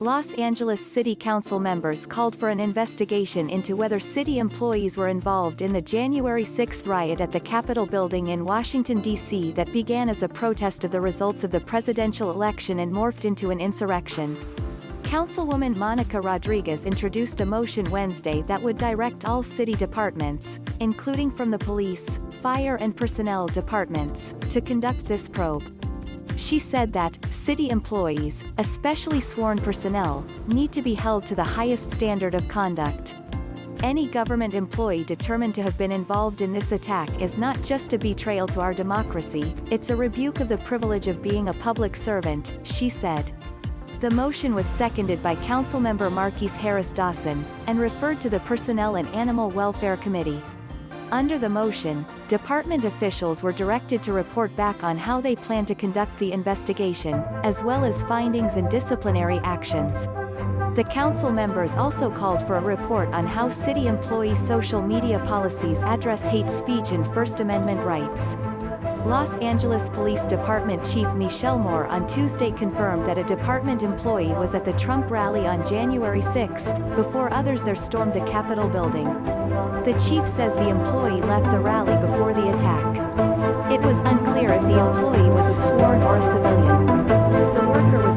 Los Angeles City Council members called for an investigation into whether city employees were involved in the January 6 riot at the Capitol building in Washington, D.C. that began as a protest of the results of the presidential election and morphed into an insurrection. Councilwoman Monica Rodriguez introduced a motion Wednesday that would direct all city departments, including from the police, fire and personnel departments, to conduct this probe. She said that city employees, especially sworn personnel, need to be held to the highest standard of conduct. Any government employee determined to have been involved in this attack is not just a betrayal to our democracy, it's a rebuke of the privilege of being a public servant, she said. The motion was seconded by Councilmember Marquise Harris Dawson, and referred to the Personnel and Animal Welfare Committee. Under the motion, department officials were directed to report back on how they plan to conduct the investigation, as well as findings and disciplinary actions. The council members also called for a report on how city employee social media policies address hate speech and First Amendment rights. Los Angeles Police Department Chief Michelle Moore on Tuesday confirmed that a department employee was at the Trump rally on January 6, before others there stormed the Capitol building. The chief says the employee left the rally before the attack. It was unclear if the employee was a sworn or a civilian. The worker was